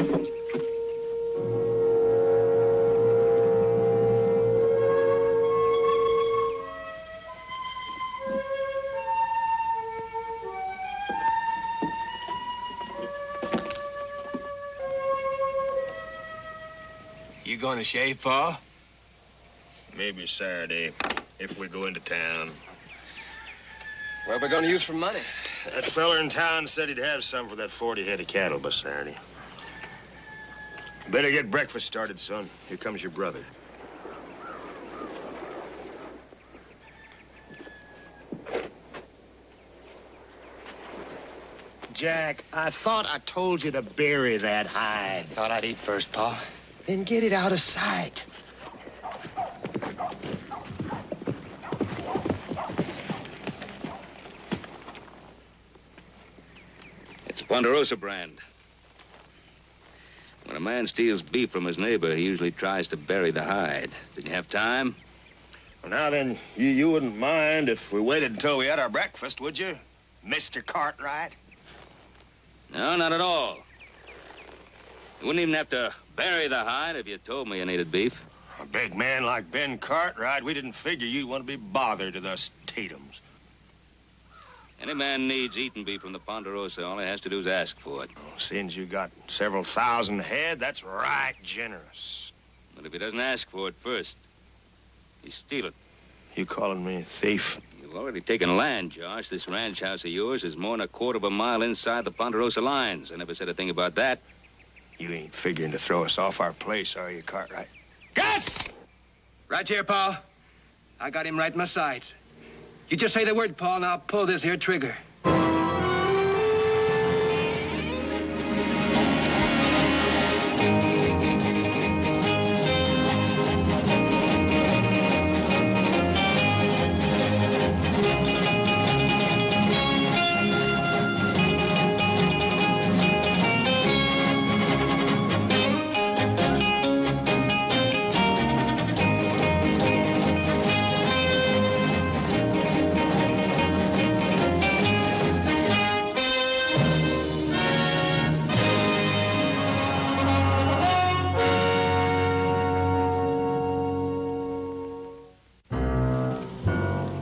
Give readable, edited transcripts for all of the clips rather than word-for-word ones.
You gonna shave, Pa? Maybe Saturday, if we go into town. What are we gonna use for money? That feller in town said he'd have some for that 40 head of cattle by Saturday. Better get breakfast started, son. Here comes your brother. Jack, I thought I told you to bury that hide. Thought I'd eat first, Pa. Then get it out of sight. It's a Ponderosa brand. When a man steals beef from his neighbor, he usually tries to bury the hide. Did you have time? Well, now then, you wouldn't mind if we waited until we had our breakfast, would you, Mr. Cartwright? No, not at all. You wouldn't even have to bury the hide if you told me you needed beef. A big man like Ben Cartwright, we didn't figure you'd want to be bothered with us Tatums. Any man needs eating beef from the Ponderosa. All he has to do is ask for it. Oh, since you got several thousand head, that's right generous. But if he doesn't ask for it first, you steal it. You calling me a thief? You've already taken land, Josh. This ranch house of yours is more than a quarter of a mile inside the Ponderosa lines. I never said a thing about that. You ain't figuring to throw us off our place, are you, Cartwright? Gus! Right here, Pa. I got him right in my sights. You just say the word, Pa, and I'll pull this here trigger.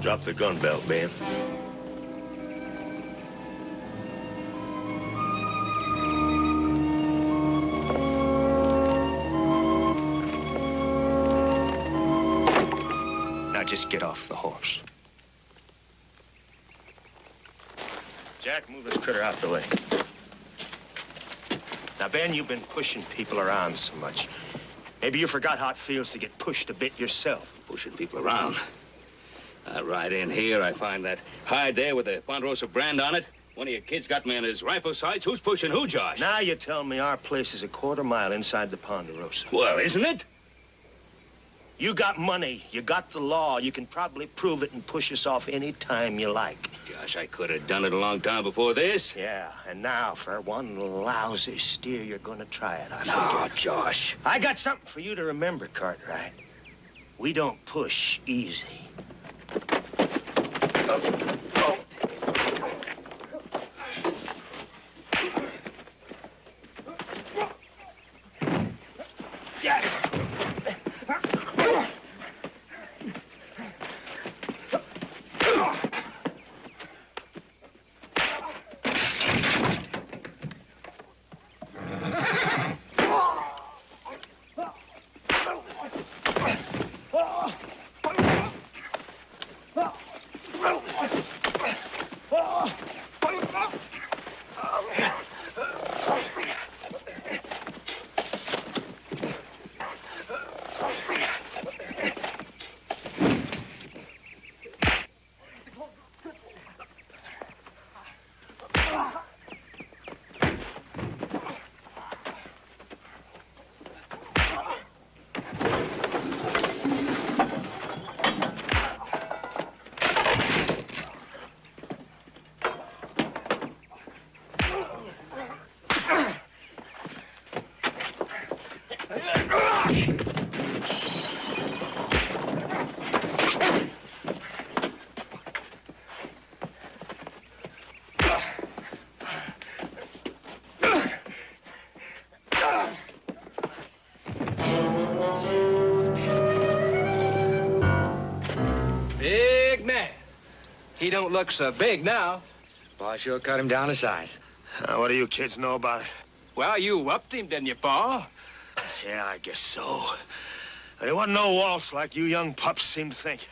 Drop the gun belt, Ben. Now just get off the horse. Jack, move this critter out the way. Now, Ben, you've been pushing people around so much. Maybe you forgot how it feels to get pushed a bit yourself. Pushing people around. I ride in here, I find that hide there with the Ponderosa brand on it. One of your kids got me in his rifle sights. Who's pushing who, Josh? Now you tell me our place is a quarter mile inside the Ponderosa. Well, isn't it? You got money. You got the law. You can probably prove it and push us off any time you like. Josh, I could have done it a long time before this. Yeah, and now for one lousy steer, you're going to try it, I No, figure. Josh. I got something for you to remember, Cartwright. We don't push easy. he don't look so big now. Pa sure cut him down to size. What do you kids know about it? Well, you whooped him, didn't you, Pa? Yeah, I guess so. There wasn't no waltz like you young pups seem to think.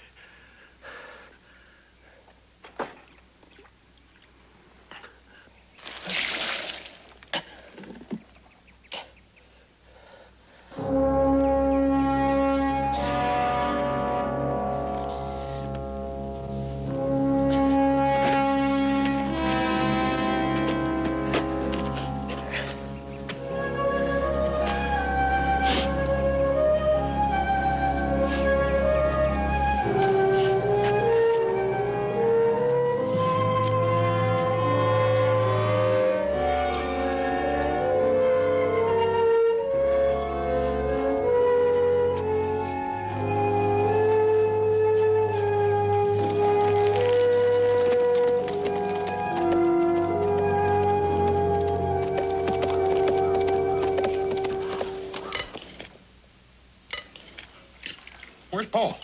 Where's Paul?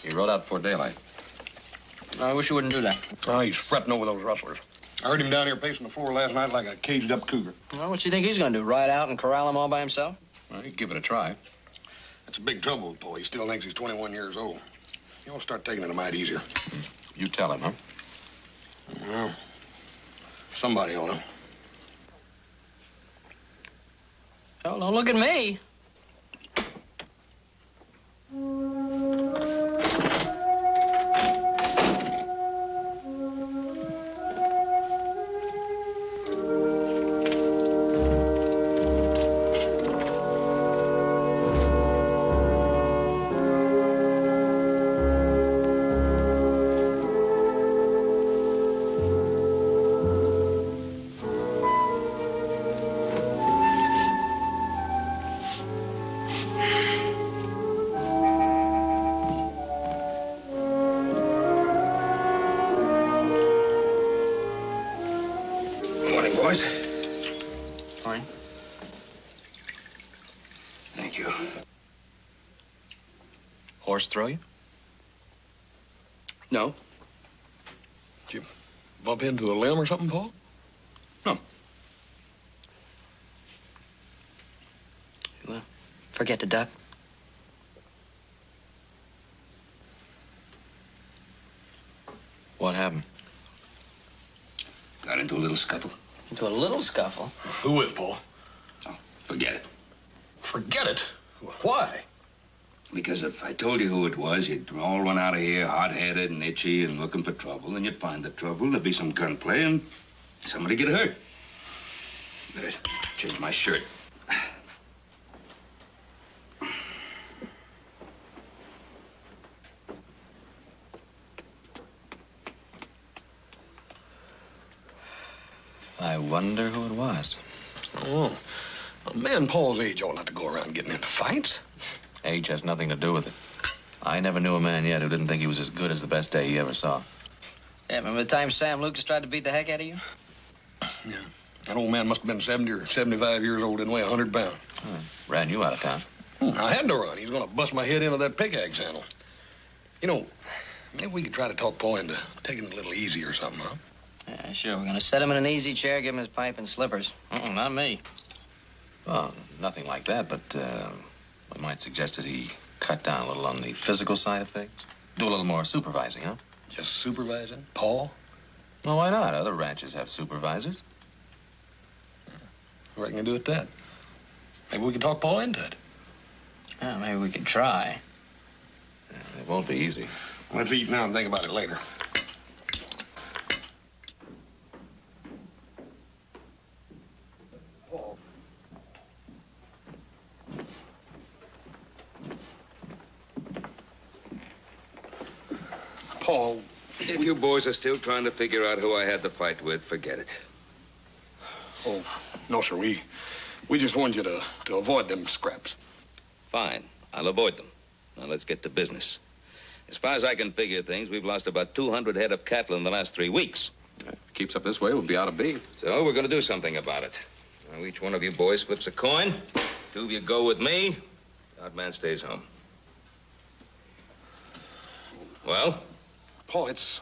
He rode out before daylight. I wish you wouldn't do that. Oh, he's fretting over those rustlers. I heard him down here pacing the floor last night like a caged-up cougar. Well, what do you think he's going to do, ride out and corral them all by himself? Well, he'd give it a try. That's a big trouble with Paul. He still thinks he's 21 years old. You want to start taking it a mite easier. You tell him, huh? Well, somebody ought to. Oh, don't look at me. Boys. Fine. Thank you. Horse throw you? No. Did you bump into a limb or something, Paul? No. Well, forget to duck. What happened? Got into a little scuffle. Into a little scuffle. Who with, Paul? Oh, forget it. Forget it. Why? Because if I told you who it was, you'd all run out of here hot-headed and itchy and looking for trouble, and you'd find the trouble. There'd be some gunplay and somebody get hurt. Better change my shirt. I wonder who it was. Oh, a man Paul's age ought not to go around getting into fights. Age has nothing to do with it. I never knew a man yet who didn't think he was as good as the best day he ever saw. Yeah, remember the time Sam Lucas tried to beat the heck out of you? Yeah. That old man must have been 70 or 75 years old and weigh 100 pounds. Ran you out of town. I had to run. He was going to bust my head into that pickaxe handle. You know, maybe we could try to talk Paul into taking it a little easy or something, huh? Yeah, sure. We're going to set him in an easy chair, give him his pipe and slippers. Not me. Well, nothing like that, but we might suggest that he cut down a little on the physical side of things. Do a little more supervising, huh? Just supervising? Paul? Well, why not? Other ranches have supervisors. I reckon you do it that. Maybe we can talk Paul into it. Yeah, maybe we could try. It won't be easy. Let's eat now and think about it later. Paul. If you boys are still trying to figure out who I had the fight with, forget it. Oh, no, sir. We just wanted you to avoid them scraps. Fine. I'll avoid them. Now, let's get to business. As far as I can figure things, we've lost about 200 head of cattle in the last 3 weeks. If it keeps up this way, we'll be out of beef. So we're going to do something about it. Now, each one of you boys flips a coin. 2 of you go with me. The odd man stays home. Well? Paul, it's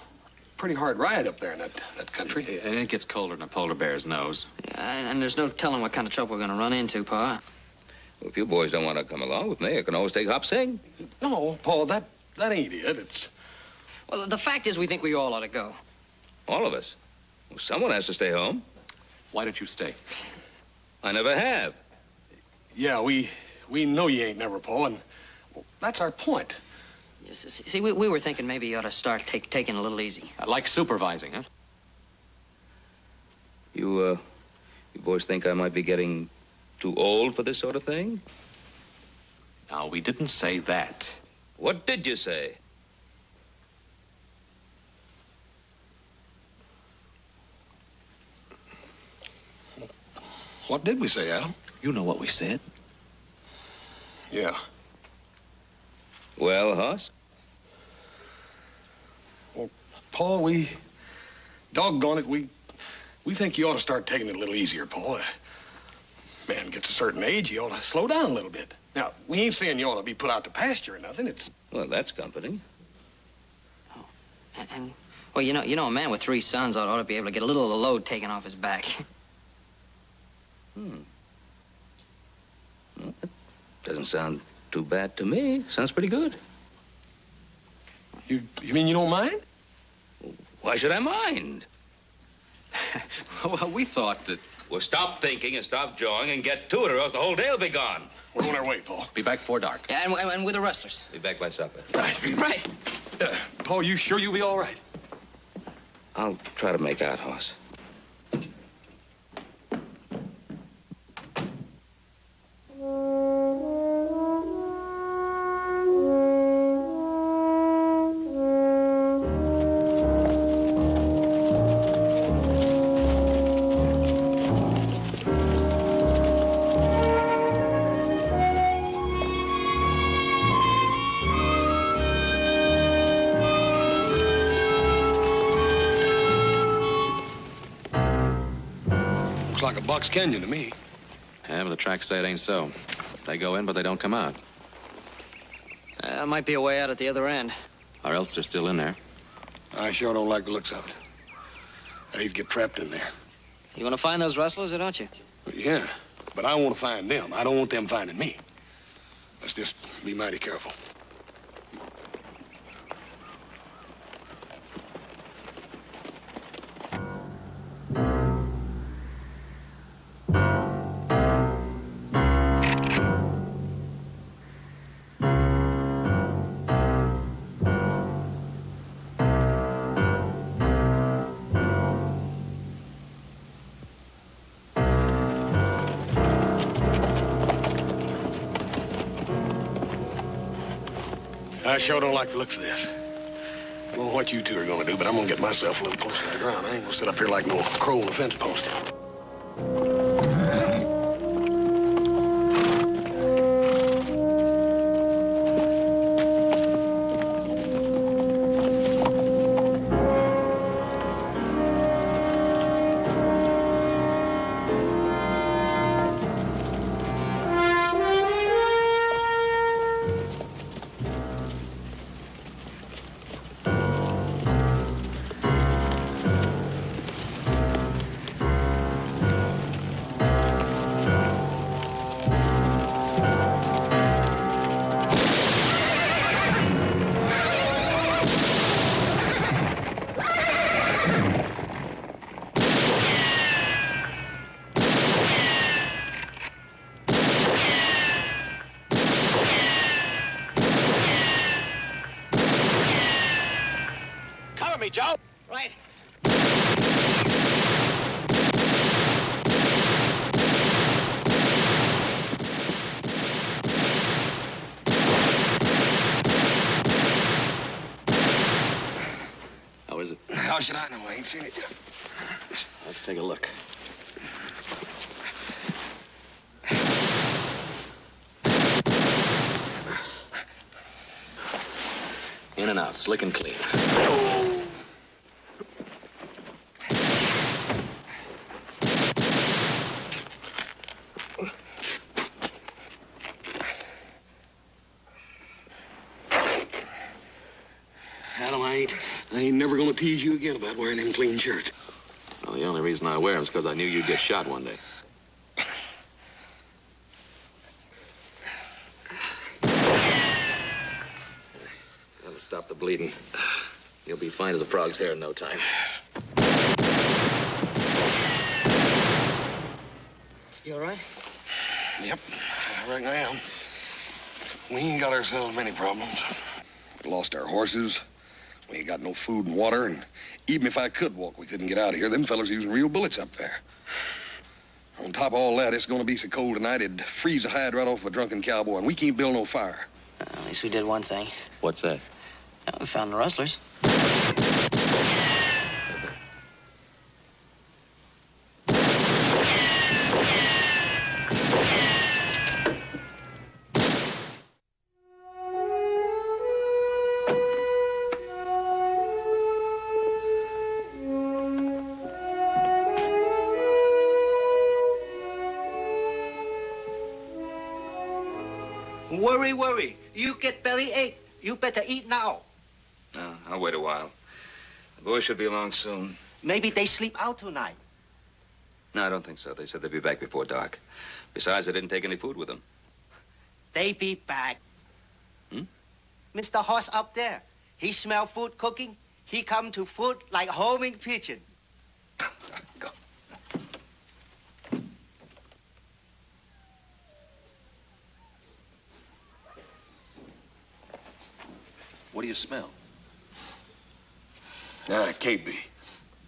pretty hard ride up there in that country. And it gets colder than a polar bear's nose. Yeah, and there's no telling what kind of trouble we're going to run into, Pa. Well, if you boys don't want to come along with me, I can always take Hop Sing. No, Paul, that ain't it. It's... Well, the fact is we think we all ought to go. All of us. Well, someone has to stay home. Why don't you stay? I never have. Yeah, we know you ain't never, Paul, and well, that's our point. Yes, see, we were thinking maybe you ought to start taking a little easy. Like supervising, huh? You boys think I might be getting too old for this sort of thing? No, we didn't say that. What did you say? What did we say, Adam? You know what we said. Yeah. Well, Hoss? Well, Paul, doggone it, we think you ought to start taking it a little easier, Paul. Man gets a certain age, he ought to slow down a little bit. Now, we ain't saying you ought to be put out to pasture or nothing. It's... Well, that's comforting. Oh, and well, you know, a man with 3 sons ought to be able to get a little of the load taken off his back. Well, that doesn't sound too bad to me. Sounds pretty good. You mean you don't mind? Why should I mind? Well, we thought that... Well, stop thinking and stop jawing and get to it, or else the whole day will be gone. We're on our way, Paul. Be back before dark. Yeah, and with the rustlers. Be back by supper. Right. Paul, you sure you'll be all right? I'll try to make out, Hoss. Looks like a box canyon to me. Yeah, but the tracks say it ain't so. They go in, but they don't come out. Might be a way out at the other end. Or else they're still in there. I sure don't like the looks of it. I'd hate to get trapped in there. You want to find those rustlers, or don't you? Yeah, but I want to find them. I don't want them finding me. Let's just be mighty careful. I sure don't like the looks of this. I don't know what you two are going to do, but I'm going to get myself a little closer to the ground. I ain't going to sit up here like no crow on a fence post. Me, Joe. Right. How is it? How should I know? I ain't seen it yet. Let's take a look. In and out, slick and clean. Adam, I I ain't never gonna tease you again about wearing them clean shirts. Well, the only reason I wear them is because I knew you'd get shot one day. That'll stop the bleeding. You'll be fine as a frog's hair in no time. You all right? Yep, I reckon I am. We ain't got ourselves many problems. We lost our horses. We ain't got no food and water, and even if I could walk, we couldn't get out of here. Them fellas using real bullets up there. On top of all that, it's gonna be so cold tonight, it'd freeze a hide right off a drunken cowboy, and we can't build no fire. At least we did one thing. What's that? We found the rustlers. Worry. You get bellyache. You better eat now. No, I'll wait a while. The boys should be along soon. Maybe they sleep out tonight. No, I don't think so. They said they'd be back before dark. Besides, they didn't take any food with them. They be back. Hmm? Mr. Horse up there. He smell food cooking. He come to food like homing pigeon. Go. What do you smell? It can't be.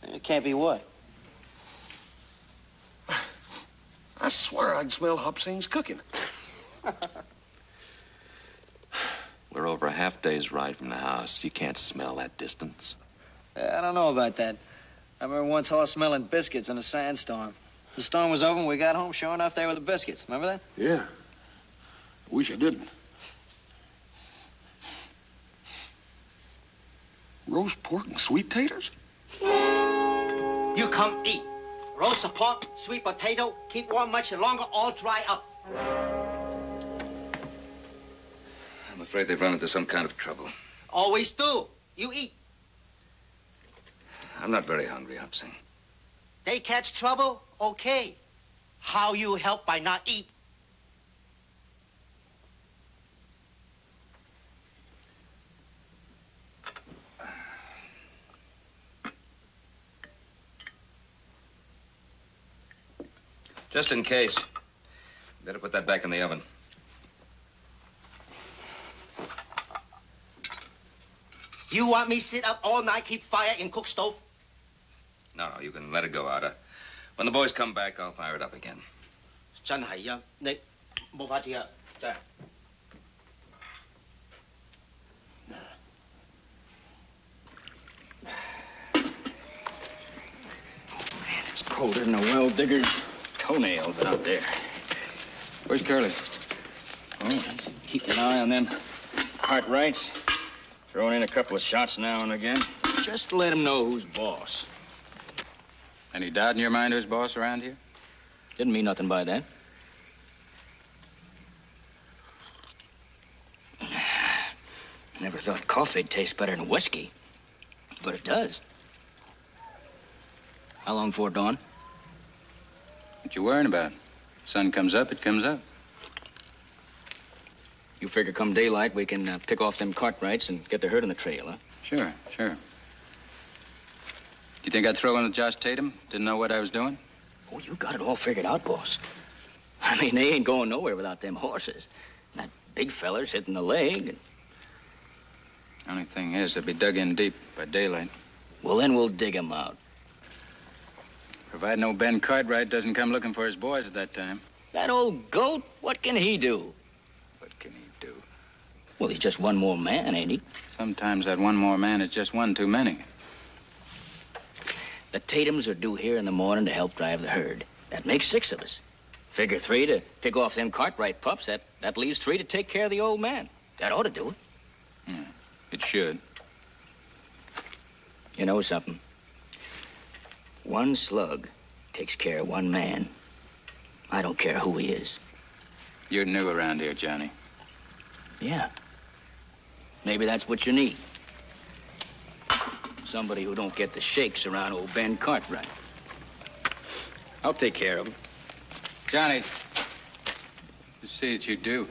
It can't be what? I swear I can smell Hopsing's cooking. We're over a half day's ride from the house. You can't smell that distance. I don't know about that. I remember once Hoss smelling biscuits in a sandstorm. The storm was over and we got home. Sure enough, there were the biscuits. Remember that? Yeah. Wish I didn't. Roast pork and sweet taters? You come eat. Roast pork, sweet potato, keep warm much longer, all dry up. I'm afraid they've run into some kind of trouble. Always do. You eat. I'm not very hungry, Hopsing. They catch trouble, okay. How you help by not eat? Just in case. Better put that back in the oven. You want me sit up all night, keep fire in cook stove? No, you can let it go, Ada. When the boys come back, I'll fire it up again. 真係啊，你冇法子啊，真係。It's colder than a well digger's toenails out there. Where's Curly? Oh, he's keeping an eye on them Cartwrights. Throwing in a couple of shots now and again. Just to let him know who's boss. Any doubt in your mind who's boss around here? Didn't mean nothing by that. Never thought coffee'd taste better than whiskey. But it does. How long before dawn? What you worrying about? Sun comes up, it comes up. You figure come daylight we can pick off them Cartwrights and get the herd on the trail, huh? Sure. Do you think I'd throw in with Josh Tatum? Didn't know what I was doing? Oh, you got it all figured out, boss. I mean, they ain't going nowhere without them horses. That big feller's hitting the leg. And... Only thing is, they'll be dug in deep by daylight. Well, then we'll dig 'em out. Providing old Ben Cartwright doesn't come looking for his boys at that time. That old goat, what can he do? What can he do? Well, he's just one more man, ain't he? Sometimes that one more man is just one too many. The Tatums are due here in the morning to help drive the herd. That makes 6 of us. Figure 3 to pick off them Cartwright pups. That leaves 3 to take care of the old man. That ought to do it. Yeah, it should. You know something? One slug takes care of one man. I don't care who he is. You're new around here, Johnny. Yeah. Maybe that's what you need. Somebody who don't get the shakes around old Ben Cartwright. I'll take care of him. Johnny, just see that you do.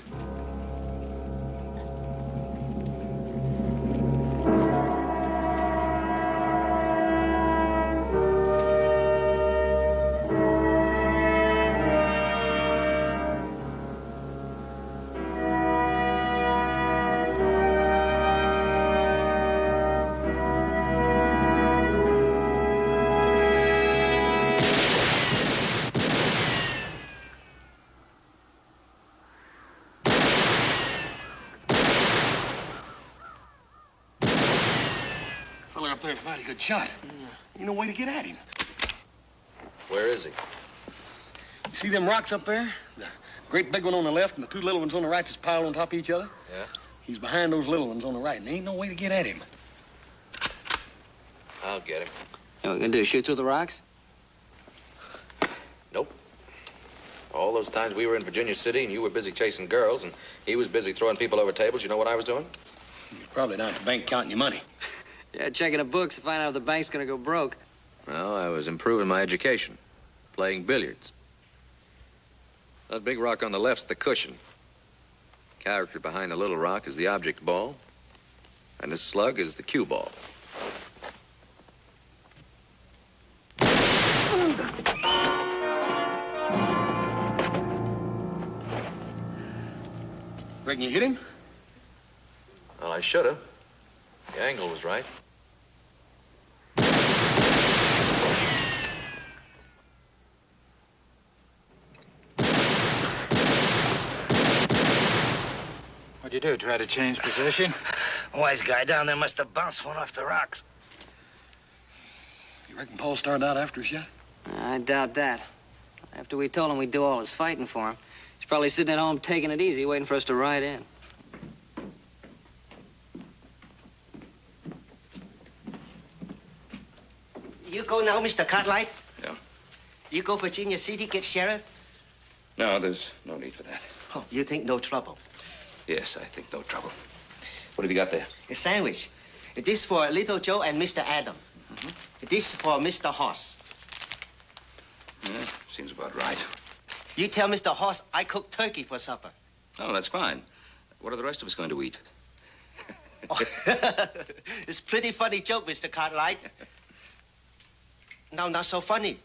Fella up there's a mighty good shot. Ain't no way to get at him. Where is he? You see them rocks up there? The great big one on the left and the two little ones on the right just piled on top of each other? Yeah? He's behind those little ones on the right, and there ain't no way to get at him. I'll get him. What we gonna do, shoot through the rocks? Nope. All those times we were in Virginia City and you were busy chasing girls and he was busy throwing people over tables, you know what I was doing? He's probably down at the bank counting your money. Yeah, checking the books to find out if the bank's gonna go broke. Well, I was improving my education, playing billiards. That big rock on the left's the cushion. Character behind the little rock is the object ball, and the slug is the cue ball. Reckon you hit him? Well, I should have. The angle was right. What'd you do, try to change position? Wise guy down there must have bounced one off the rocks. You reckon Paul started out after us yet? I doubt that. After we told him we'd do all his fighting for him, he's probably sitting at home taking it easy, waiting for us to ride in. You go now, Mr. Cartwright? Yeah. You go Virginia City, get sheriff? No, there's no need for that. Oh, you think no trouble? Yes, I think no trouble. What have you got there? A sandwich. This for Little Joe and Mr. Adam. This for Mr. Hoss. Yeah, seems about right. You tell Mr. Hoss I cooked turkey for supper. Oh, that's fine. What are the rest of us going to eat? It's pretty funny joke, Mr. Cartwright. No, not so funny.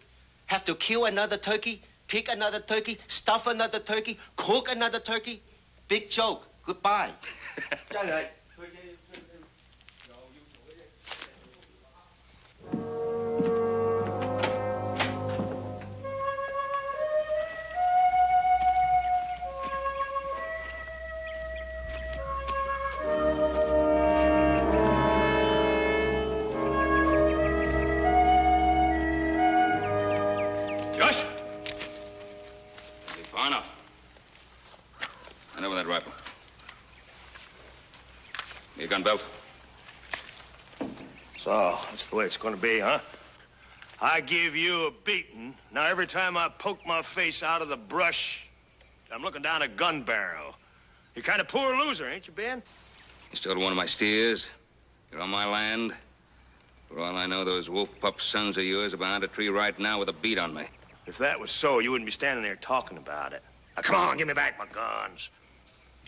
Have to kill another turkey, pick another turkey, stuff another turkey, cook another turkey. Big joke. Goodbye. Josh! Far enough. Hand over that rifle. Your gun belt. So, that's the way it's gonna be, huh? I give you a beating. Now, every time I poke my face out of the brush, I'm looking down a gun barrel. You're kind of poor loser, ain't you, Ben? You stole one of my steers. You're on my land. For all I know, those wolf pup sons of yours are behind a tree right now with a beat on me. If that was so, you wouldn't be standing there talking about it. Now, come on, give me back my guns.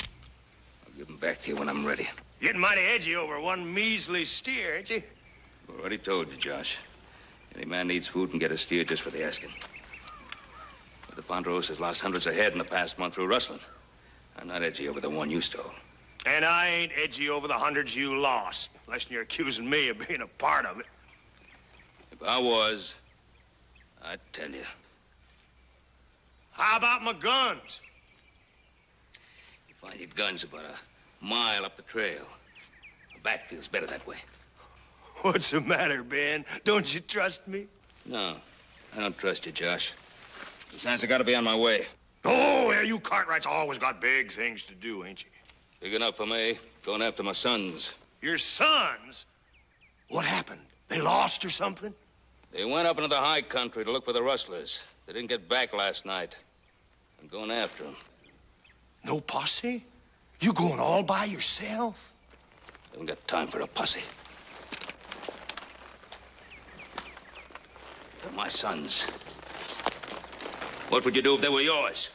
I'll give them back to you when I'm ready. Getting mighty edgy over one measly steer, ain't you? I've already told you, Josh. Any man needs food can get a steer just for the asking. But the Ponderosa's lost hundreds of head in the past month through rustling. I'm not edgy over the one you stole. And I ain't edgy over the hundreds you lost, unless you're accusing me of being a part of it. If I was, I'd tell you. How about my guns? You find your guns about a mile up the trail. The back feels better that way. What's the matter, Ben? Don't you trust me? No, I don't trust you, Josh. Besides, I gotta be on my way. Oh, yeah, you Cartwrights always got big things to do, ain't you? Big enough for me. Going after my sons. Your sons? What happened? They lost or something? They went up into the high country to look for the rustlers. They didn't get back last night. I'm going after them. No posse? You going all by yourself? Haven't got time for a posse. They're my sons. What would you do if they were yours?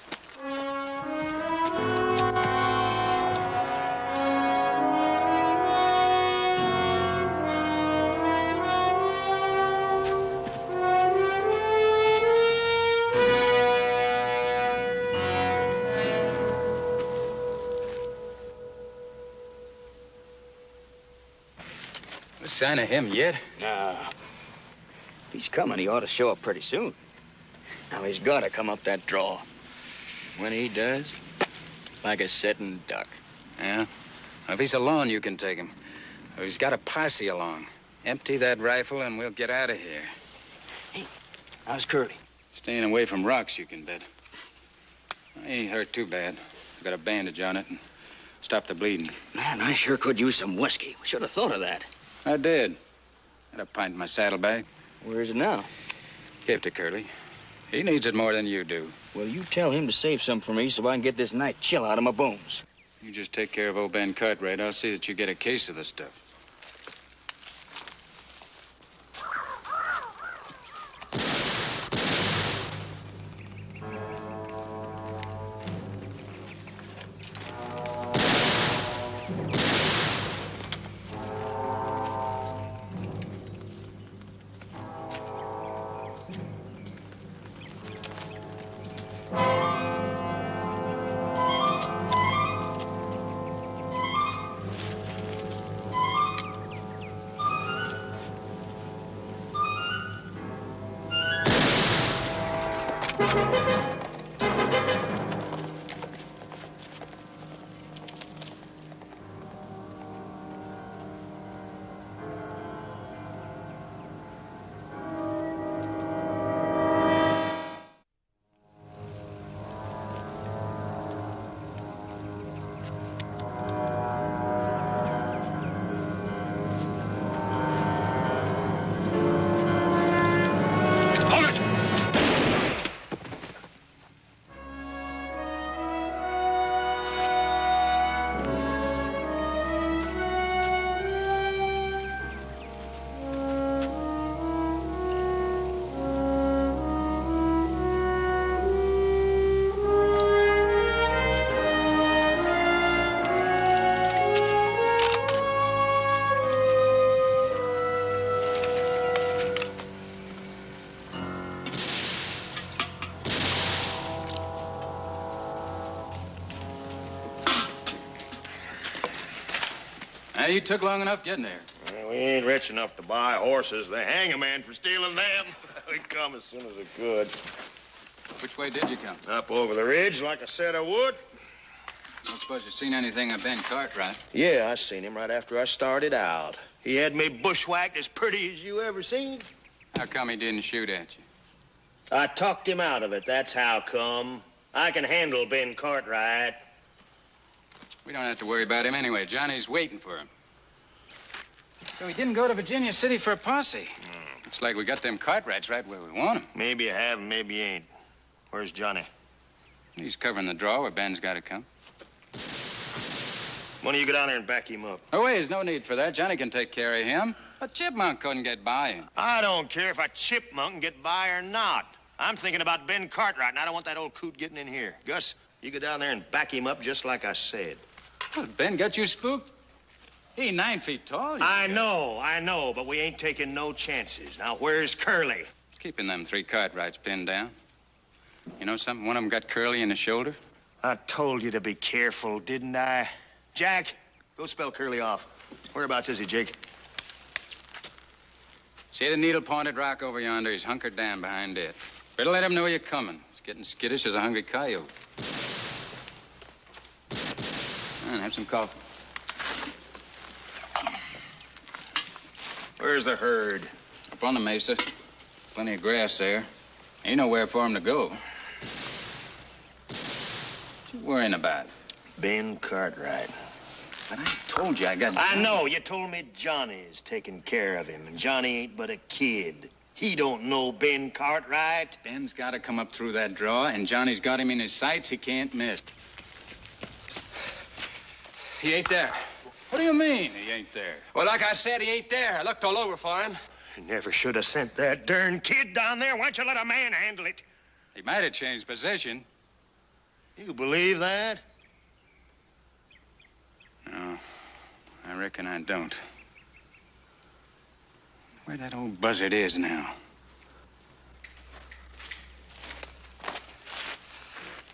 No sign of him yet? Nah. If he's coming, he ought to show up pretty soon. Now, he's got to come up that draw. When he does, like a sitting duck. Yeah? If he's alone, you can take him. If he's got a posse along, empty that rifle and we'll get out of here. Hey, how's Curly? Staying away from rocks, you can bet. He ain't hurt too bad. I got a bandage on it and stopped the bleeding. Man, I sure could use some whiskey. Should have thought of that. I did. Had a pint in my saddlebag. Where is it now? Gave it to Curly. He needs it more than you do. Well, you tell him to save some for me so I can get this night chill out of my bones. You just take care of old Ben Cartwright. I'll see that you get a case of the stuff. Now, you took long enough getting there. Well, we ain't rich enough to buy horses. They hang a man for stealing them. We come as soon as we could. Which way did you come? Up over the ridge, like I said I would. I don't suppose you've seen anything of Ben Cartwright. Yeah, I seen him right after I started out. He had me bushwhacked as pretty as you ever seen. How come he didn't shoot at you? I talked him out of it, that's how come. I can handle Ben Cartwright. We don't have to worry about him anyway. Johnny's waiting for him. So he didn't go to Virginia City for a posse. Looks like we got them Cartwrights right where we want them. Maybe you have, maybe you ain't. Where's Johnny? He's covering the draw where Ben's got to come. Why don't you go down there and back him up? Oh, wait, there's no need for that. Johnny can take care of him. A chipmunk couldn't get by him. I don't care if a chipmunk can get by or not. I'm thinking about Ben Cartwright, and I don't want that old coot getting in here. Gus, you go down there and back him up just like I said. Well, Ben got you spooked? He ain't 9 feet tall. I know, but we ain't taking no chances. Now, where's Curly? Keeping them 3 Cartwrights pinned down. You know something? One of them got Curly in the shoulder. I told you to be careful, didn't I? Jack, go spell Curly off. Whereabouts is he, Jake? See the needle-pointed rock over yonder? He's hunkered down behind it. Better let him know you're coming. He's getting skittish as a hungry coyote. And have some coffee. Where's the herd? Up on the mesa. Plenty of grass there. Ain't nowhere for him to go. What you worrying about? Ben Cartwright. But I told you I got... I know. You told me Johnny's taking care of him, and Johnny ain't but a kid. He don't know Ben Cartwright. Ben's got to come up through that draw, and Johnny's got him in his sights. He can't miss. He ain't there. What do you mean, he ain't there? Well, like I said, he ain't there. I looked all over for him. You never should have sent that darn kid down there. Why don't you let a man handle it? He might have changed position. You believe that? No, I reckon I don't. Where that old buzzard is now.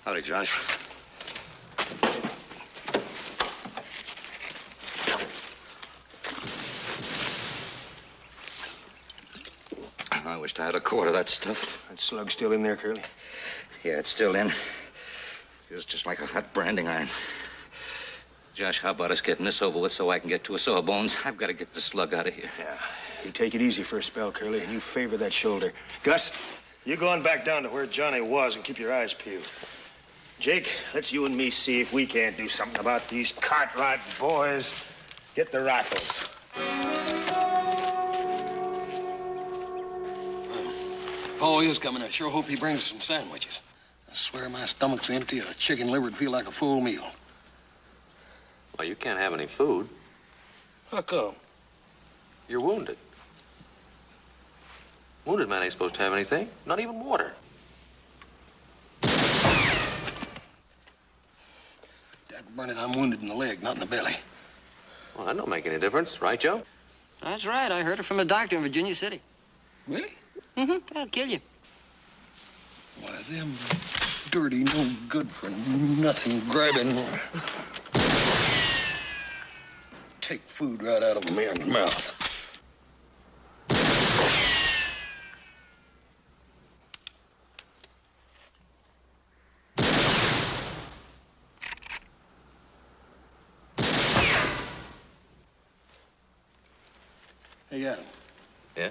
Howdy, Josh. I wished I had a quart of that stuff. That slug's still in there, Curly? Yeah, it's still in. Feels just like a hot branding iron. Josh, how about us getting this over with so I can get to a sawbones? I've got to get the slug out of here. Yeah. You take it easy for a spell, Curly, and you favor that shoulder. Gus, you go on back down to where Johnny was and keep your eyes peeled. Jake, let's you and me see if we can't do something about these Cartwright boys. Get the rifles. Paul is coming. I sure hope he brings some sandwiches. I swear my stomach's empty. A chicken liver would feel like a full meal. Well, you can't have any food. How come? You're wounded. Wounded man ain't supposed to have anything, not even water. Burn it, I'm wounded in the leg, not in the belly. Well, that don't make any difference, right, Joe? That's right. I heard it from a doctor in Virginia City. Really? Mm-hmm. That'll kill you. Why, them dirty, no good for nothing grabbing. Take food right out of a man's mouth. Hey, Adam. Yeah?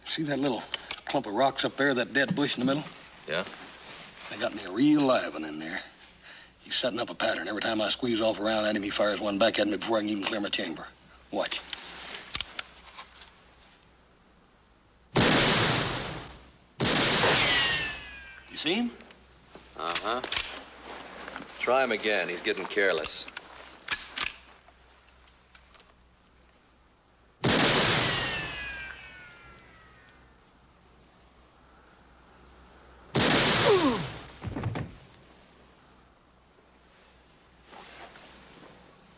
See that little clump of rocks up there, that dead bush in the middle? Yeah? They got me a real live one in there. He's setting up a pattern. Every time I squeeze off around at him, he fires one back at me before I can even clear my chamber. Watch. You see him? Uh-huh. Try him again. He's getting careless.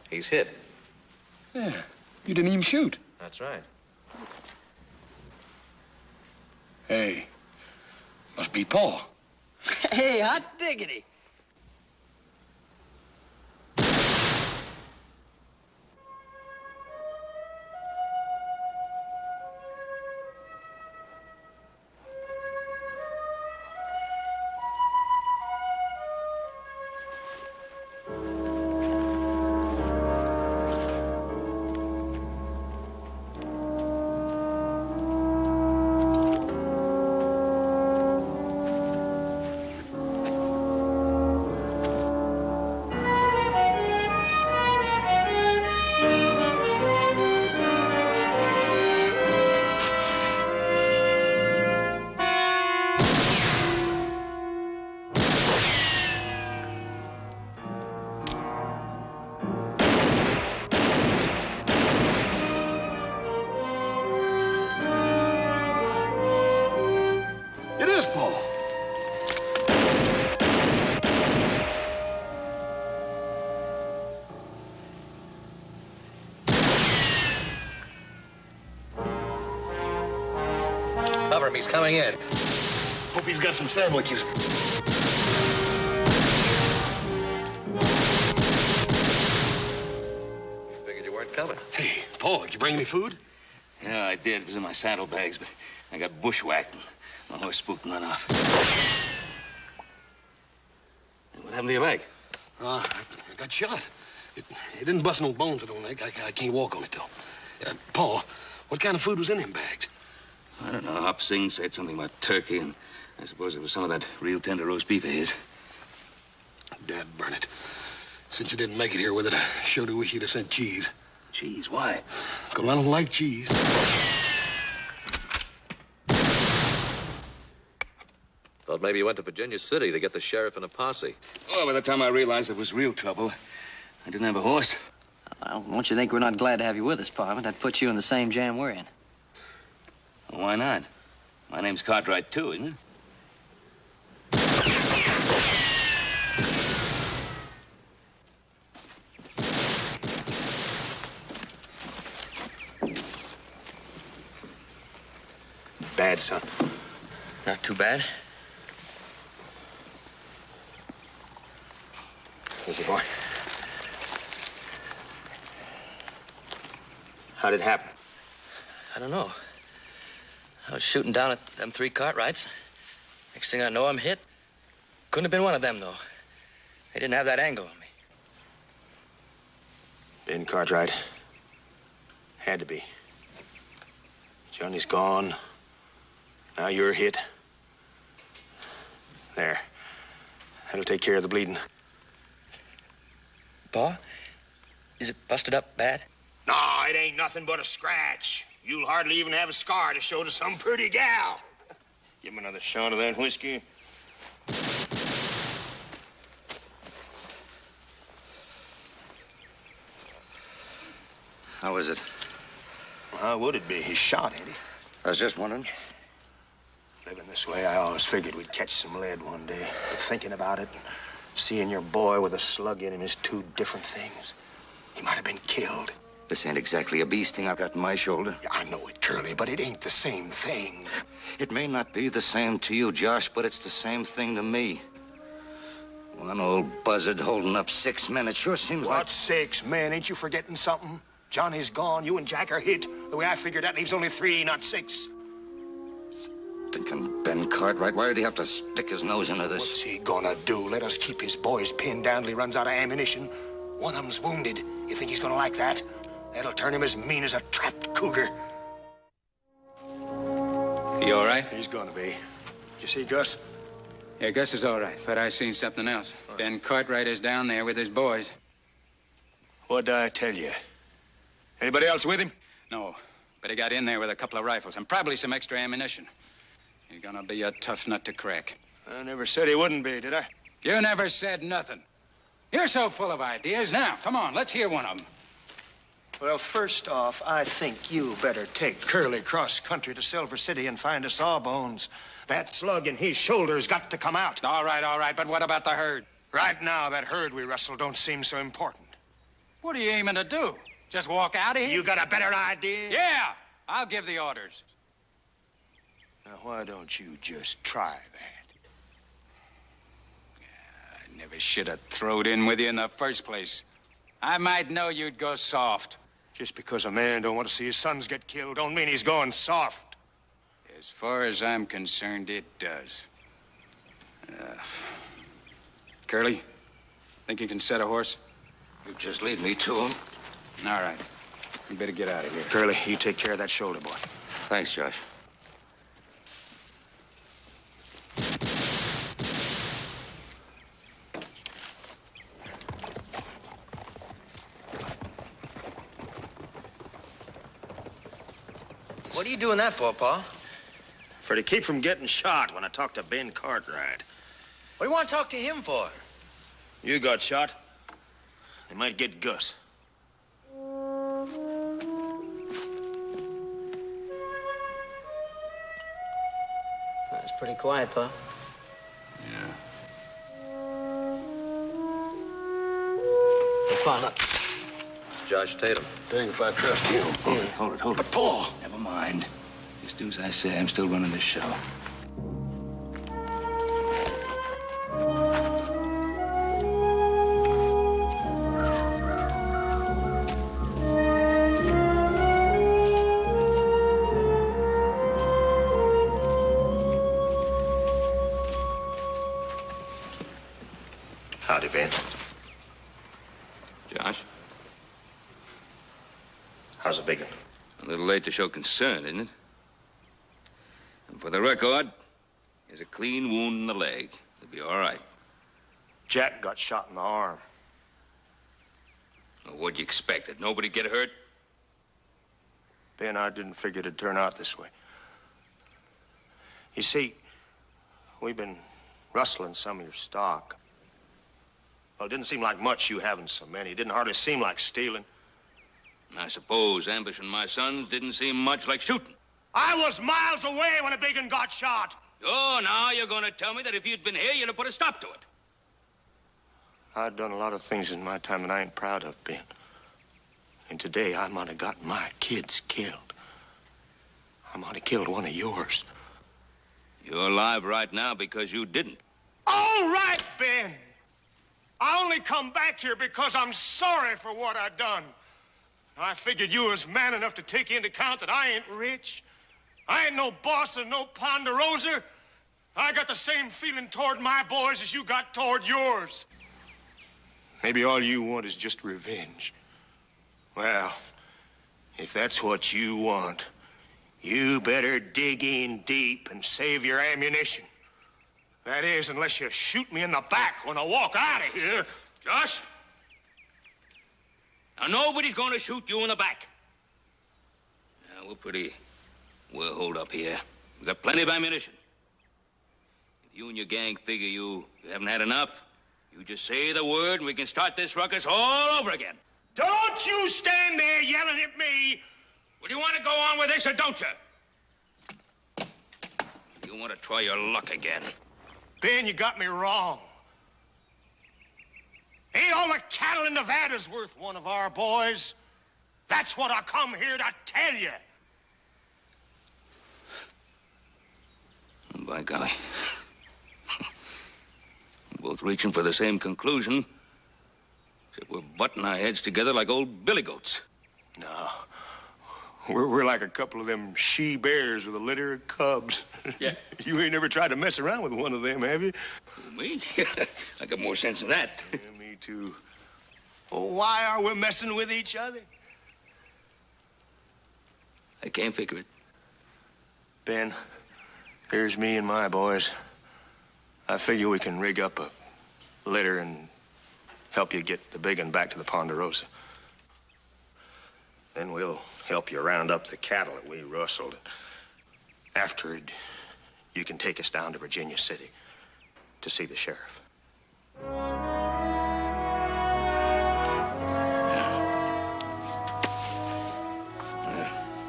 He's hit. Yeah. You didn't even shoot. That's right. Hey. Must be Paul. Hey, hot diggity. It is Paul. Cover him. He's coming in. Hope he's got some sandwiches. Figured you weren't coming. Hey, Paul, did you bring any food? Yeah, I did. It was in my saddlebags, but I got bushwhacked and my horse spooked and run off. What happened to your leg? I got shot. It didn't bust no bones in the leg. I can't walk on it, though. Paul, what kind of food was in them bags? I don't know. Hop Singh said something about turkey, and I suppose it was some of that real tender roast beef of his. Dad, burn it. Since you didn't make it here with it, I sure do wish you'd have sent cheese. Cheese? Why? Because I don't like cheese. Thought maybe you went to Virginia City to get the sheriff and a posse. Oh, by the time I realized it was real trouble, I didn't have a horse. Well, don't you think we're not glad to have you with us, Parma? That puts you in the same jam we're in. Well, why not? My name's Cartwright, too, isn't it? Bad, son. Not too bad. Easy, boy. How did it happen? I don't know. I was shooting down at them 3 Cartwrights. Next thing I know, I'm hit. Couldn't have been one of them, though. They didn't have that angle on me. Ben Cartwright. Had to be. Johnny's gone. Now you're hit. There. That'll take care of the bleeding. Pa, is it busted up bad? No, it ain't nothing but a scratch. You'll hardly even have a scar to show to some pretty gal. Give him another shot of that whiskey. How is it? Well, how would it be? He's shot, ain't he? I was just wondering. Living this way, I always figured we'd catch some lead one day. But thinking about it, and seeing your boy with a slug in him is 2 different things. He might have been killed. This ain't exactly a bee sting I've got in my shoulder. Yeah, I know it, Curly, but it ain't the same thing. It may not be the same to you, Josh, but it's the same thing to me. One old buzzard holding up 6 men, it sure seems like... What 6 men? Ain't you forgetting something? Johnny's gone. You and Jack are hit. The way I figured, that leaves only 3, not 6. Thinking Ben Cartwright, why did he have to stick his nose into this? What's he gonna do? Let us keep his boys pinned down till he runs out of ammunition? One of them's wounded. You think he's gonna like that? That'll turn him as mean as a trapped cougar. You all right? He's gonna be. You see Gus? Yeah, Gus is all right, but I seen something else. Ben Cartwright is down there with his boys. What'd I tell you? Anybody else with him? No, but he got in there with a couple of rifles and probably some extra ammunition. He's gonna be a tough nut to crack. I never said he wouldn't be, did I? You never said nothing. You're so full of ideas. Now, come on, let's hear one of them. Well, first off, I think you better take Curly cross country to Silver City and find a Sawbones. That slug in his shoulder's got to come out. All right, but what about the herd? Right now, that herd we rustled don't seem so important. What are you aiming to do? Just walk out of here? You got a better idea? Yeah, I'll give the orders. Now, why don't you just try that? I never should have throwed in with you in the first place. I might know you'd go soft. Just because a man don't want to see his sons get killed don't mean he's going soft. As far as I'm concerned, it does. Curly, think you can set a horse? You just lead me to him. All right. You better get out of here. Curly, you take care of that shoulder, boy. Thanks, Josh. What are you doing that for, Pa? For to keep from getting shot when I talk to Ben Cartwright. What do you want to talk to him for? You got shot. They might get Gus. That's pretty quiet, Pa. Yeah. Hey, Pa, look. It's Josh Tatum. Dang if I trust him. Hold it. But, Paul, Never mind. Just do as I say. I'm still running this show. Howdy, Ben. Josh, How's the big one? A little late to show concern, isn't it? And for the record, there's a clean wound in the leg. It'll be all right. Jack got shot in the arm. Well, what'd you expect? That nobody get hurt? Ben, I didn't figure it'd turn out this way. You see, we've been rustling some of your stock. Well, it didn't seem like much you having so many. It didn't hardly seem like stealing. I suppose ambushing my sons didn't seem much like shooting. I was miles away when a big un got shot. Oh, now you're going to tell me that if you'd been here, you'd have put a stop to it. I've done a lot of things in my time that I ain't proud of, Ben. And today I might have got my kids killed. I might have killed one of yours. You're alive right now because you didn't. All right, Ben. I only come back here because I'm sorry for what I done. I figured you was man enough to take into account that I ain't rich. I ain't no boss of no Ponderosa. I got the same feeling toward my boys as you got toward yours. Maybe all you want is just revenge. Well, if that's what you want, you better dig in deep and save your ammunition. That is, unless you shoot me in the back when I walk out of here. Josh? Now, nobody's going to shoot you in the back. Now, we're pretty well holed up here. We've got plenty of ammunition. If you and your gang figure you haven't had enough, you just say the word and we can start this ruckus all over again. Don't you stand there yelling at me. Well, do you want to go on with this or don't you? You want to try your luck again? Ben, you got me wrong. Ain't all the cattle in Nevada's worth one of our boys. That's what I come here to tell you. By golly. We're both reaching for the same conclusion, except we're butting our heads together like old billy goats. No. We're like a couple of them she-bears with a litter of cubs. Yeah. You ain't never tried to mess around with one of them, have you? Me? I got more sense than that. Yeah, me too. Well, why are we messing with each other? I can't figure it. Ben, here's me and my boys. I figure we can rig up a litter and help you get the big one back to the Ponderosa. Then we'll help you round up the cattle that we rustled. Afterward, you can take us down to Virginia City to see the sheriff.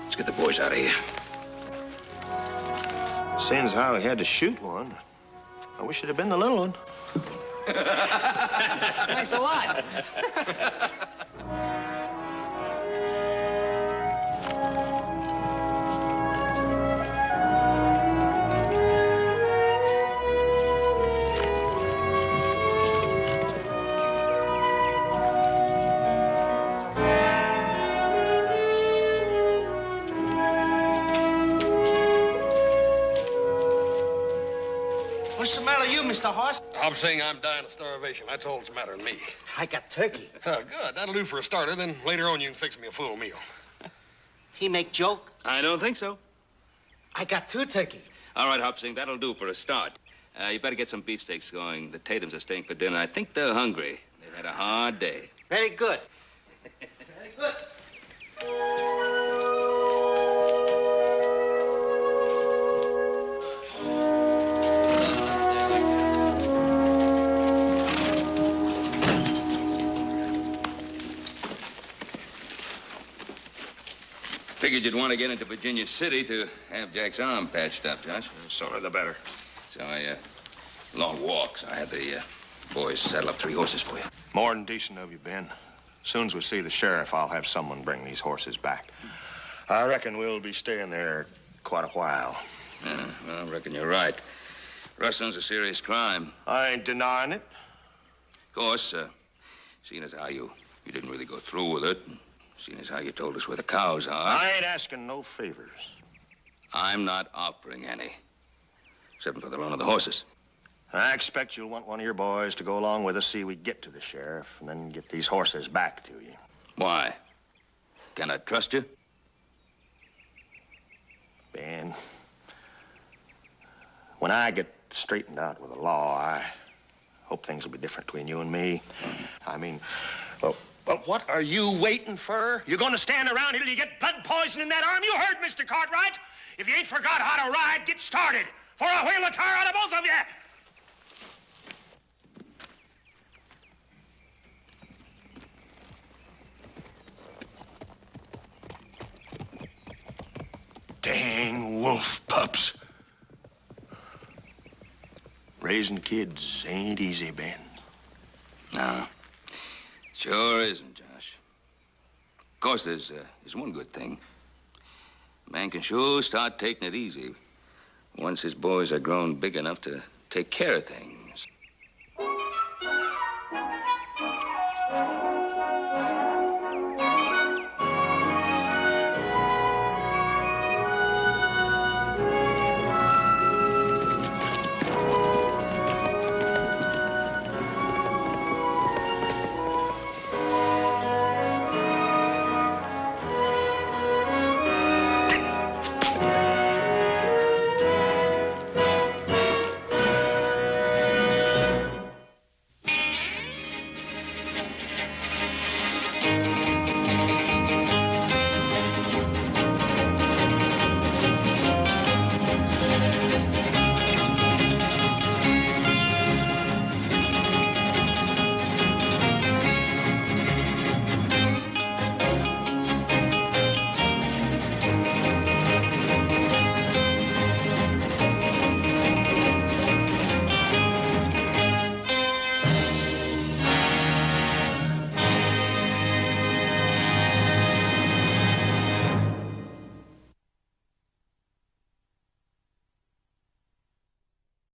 Let's get the boys out of here. Seeing how he had to shoot one, I wish it had been the little one. Thanks a lot. What's the matter with you, Mr. Hoss? I'm saying I'm dying of starvation. That's all that's the matter with me. I got turkey. Good. That'll do for a starter. Then later on you can fix me a full meal. He make joke? I don't think so. I got 2 turkey. All right, Hopsing, that'll do for a start. You better get some beefsteaks going. The Tatums are staying for dinner. I think they're hungry. They've had a hard day. Very good. Very good. Figured you'd want to get into Virginia City to have Jack's arm patched up, Josh. Sooner the better. So long walk, so I had the boys saddle up 3 horses for you. More than decent of you, Ben. As soon as we see the sheriff, I'll have someone bring these horses back. I reckon we'll be staying there quite a while. Well, I reckon you're right. Rustling's a serious crime. I ain't denying it. Of course, seeing as how you didn't really go through with it, and seeing as how you told us where the cows are. I ain't asking no favors. I'm not offering any, except for the loan of the horses. I expect you'll want one of your boys to go along with us, see we get to the sheriff, and then get these horses back to you. Why? Can I trust you? Ben, when I get straightened out with the law, I hope things will be different between you and me. I mean, well, what are you waiting for? You gonna stand around here till you get blood poison in that arm? You heard Mr. Cartwright. If you ain't forgot how to ride, get started, for I'll wheel the tar out of both of you. dang wolf pups. Raising kids ain't easy, Ben. No, sure isn't, Josh. Of course, there's one good thing. A man can sure start taking it easy once his boys are grown big enough to take care of things.